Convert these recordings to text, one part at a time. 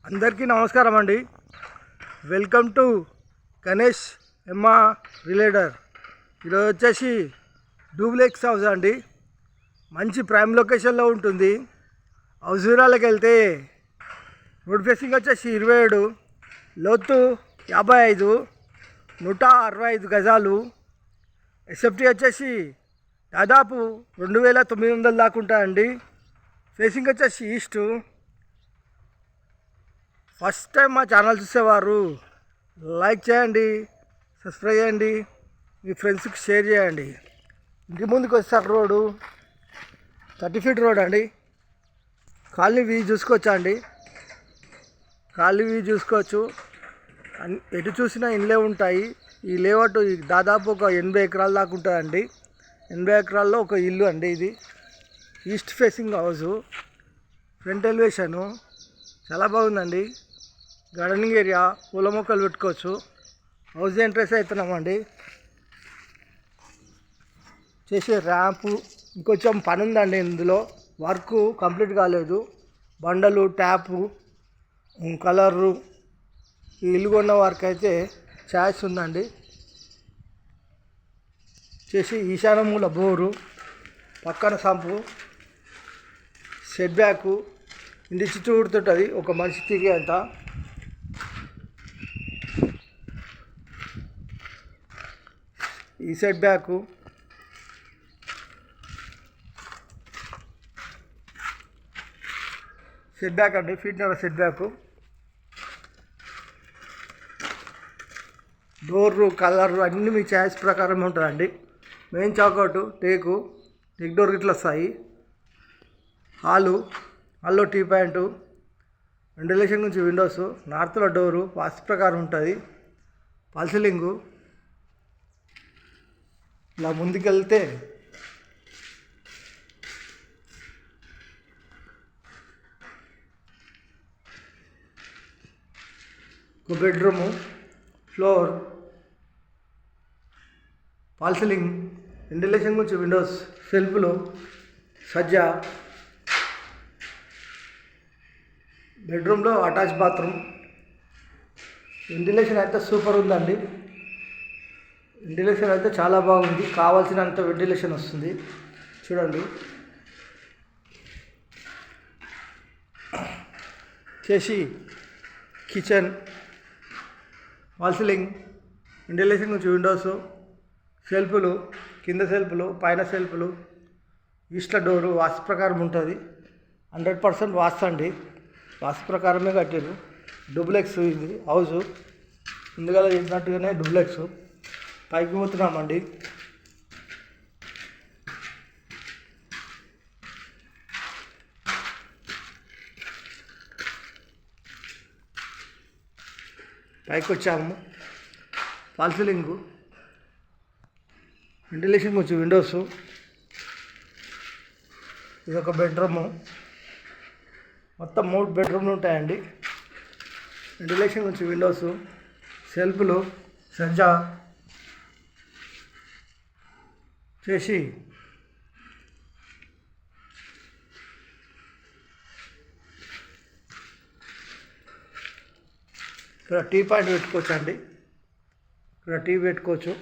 అందరికీ నమస్కారం అండి. వెల్కమ్ టు గణేష్ ఎమ్మా రిలేడర్. ఈరోజు వచ్చేసి డూప్లెక్స్ హౌస్ అండి. మంచి ప్రైమ్ లొకేషన్లో ఉంటుంది. హౌస్ వివరాలకు వెళ్తే రోడ్ ఫేసింగ్ వచ్చేసి 27, లోతు 55, 165 గజాలు. ఎస్ఎఫ్టీ వచ్చేసి దాదాపు 2900 దాకా ఉంటాయండి. ఫేసింగ్ వచ్చేసి ఈస్ట్. ఫస్ట్ టైం మా ఛానల్ చూసేవారు లైక్ చేయండి, సబ్స్క్రైబ్ చేయండి, మీ ఫ్రెండ్స్కి షేర్ చేయండి. ఇంటి ముందుకు వస్తారు రోడ్డు 30 ఫీట్ రోడ్ అండి. కాలనీ వ్యూ చూసుకోవచ్చా అండి. కాలనీ వ్యూ చూసుకోవచ్చు. ఎటు చూసినా ఇండ్లే ఉంటాయి. ఈ లేఅవుట్ దాదాపు ఒక 80 ఎకరాల దాకా ఉంటుందండి. 80 ఎకరాల్లో ఒక ఇల్లు అండి. ఇది east facing house. Front elevation చాలా బాగుందండి. గార్డెనింగ్ ఏరియా, పూల మొక్కలు పెట్టుకోవచ్చు. హౌస్ ఎంట్రెన్స్ అవుతున్నామండి. చేసే ర్యాంపు ఇంకొంచెం పని ఉందండి. ఇందులో వర్క్ కంప్లీట్ కాలేదు. బండలు, ట్యాపు, కలరు, ఈ ఇల్లు కొన్న వర్క్ అయితే ఛాయిస్ ఉందండి. చేసి ఈశాన్య మూల బోరు, పక్కన సంపు, సెట్ బ్యాకు, ఇంటి చుట్టూ ఊడుతుంటుంది ఒక మనిషి తిరిగే అంత. ఈ సెట్ బ్యాకు, సెట్ బ్యాక్ అండి, ఫీట్నర సెట్ బ్యాకు. డోర్లు, కలర్లు అన్నీ మీ ఛాయిస్ ప్రకారం ఉంటుందండి. మెయిన్ చాకౌట్ టేక్ డోర్ ఇట్లా వస్తాయి. హాల్లో టీ పాయింటు, వెంటిలేషన్ నుంచి విండోస్, నార్త్లో డోరు వాస్తు ప్రకారం ఉంటుంది. Fall ceiling. ఇలా ముందుకెళ్తే ఒక bedroom, floor, fall ceiling, ventilation నుంచి విండోస్, సెల్ఫ్లు, సజ్జా. బెడ్రూమ్లో అటాచ్ బాత్రూమ్. వెంటిలేషన్ అయితే సూపర్ ఉందండి. వెంటిలేషన్ అయితే చాలా బాగుంది. కావాల్సినంత వెంటిలేషన్ వస్తుంది. చూడండి. చేసి కిచెన్, వాల్ సీలింగ్, వెంటిలేషన్ నుంచి విండోస్, సెల్ఫ్లు, కింద సెల్ఫ్లు, పైన సెల్ఫ్లు, ఈస్ట్ డోరు వాస్తు ప్రకారం ఉంటుంది. 100% వాస్తు అండి. వాస్తు ప్రకారమే కట్టారు. డూప్లెక్స్ ఇది హౌసు. ముందుగా చేసినట్టుగానే డూప్లెక్స్. పైకి పోతున్నామండి. పైకి వచ్చాము. ఫాల్ సీలింగు, వెంటిలేషన్ కొంచెం విండోస్. ఇది ఒక బెడ్రూము. మొత్తం 3 బెడ్రూమ్లు ఉంటాయండి. వెంటిలేషన్ కొంచెం విండోస్, సెల్ఫ్లు, సజ్జా. చేసి ఇక్కడ టీ పాయింట్ పెట్టుకోవచ్చు అండి. ఇక్కడ టీ పెట్టుకోవచ్చు.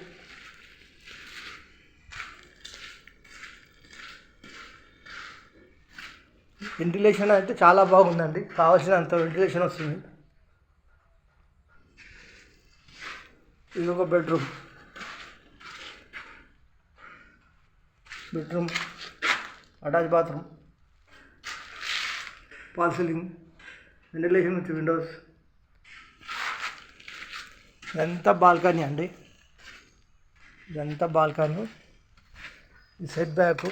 వెంటిలేషన్ అయితే చాలా బాగుందండి. కావాల్సినంత వెంటిలేషన్ వస్తుంది. ఇది ఒక bedroom. Attach bathroom, fall ceiling, ventilation నుంచి విండోస్. ఇదంతా బాల్కనీ అండి. ఇదంతా బాల్కనీ. ఈ సెట్ బ్యాక్.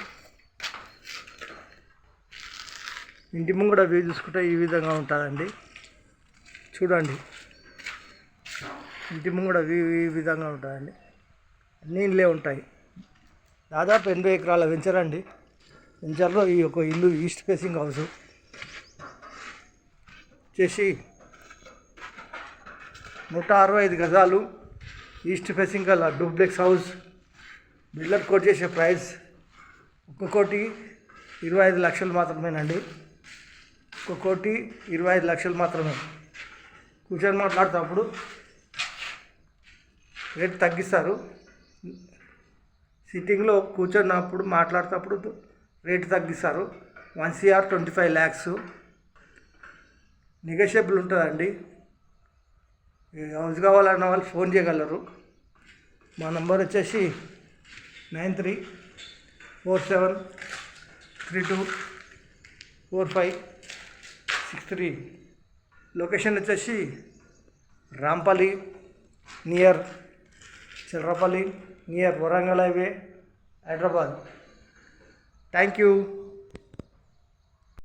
ఇంటి ముంగడ వ్యూ చూసుకుంటే ఈ విధంగా ఉంటుందండి. చూడండి. ఇంటి ముంగడ వ్యూ ఈ విధంగా ఉంటుందండి. అన్ని ఇండ్లే ఉంటాయి. దాదాపు 80 ఎకరాల వెంచర్ అండి. వెంచర్లో ఈ యొక్క ఇల్లు ఈస్ట్ ఫేసింగ్ హౌస్. చేసి 165 గజాలు ఈస్ట్ ఫేసింగ్ గల డూప్లెక్స్ హౌస్. బిల్డర్ కోట్ చేసే ప్రైస్ 1,25,00,000 మాత్రమేనండి. 1,25,00,000 మాత్రమే. కూర్చొని మాట్లాడుతున్నప్పుడు రేట్ తగ్గిస్తారు. సిట్టింగ్లో కూర్చున్నప్పుడు మాట్లాడుతున్నప్పుడు రేటు తగ్గిస్తారు. 1 CR 25 lakhs నెగోషియబుల్ ఉంటుందండి. హౌస్ కావాలన్న వాళ్ళు ఫోన్ చేయగలరు. మా నంబర్ వచ్చేసి 9347324563. లొకేషన్ వచ్చేసి Rampally near Cherlapally near Warangal highway, Hyderabad. Thank you.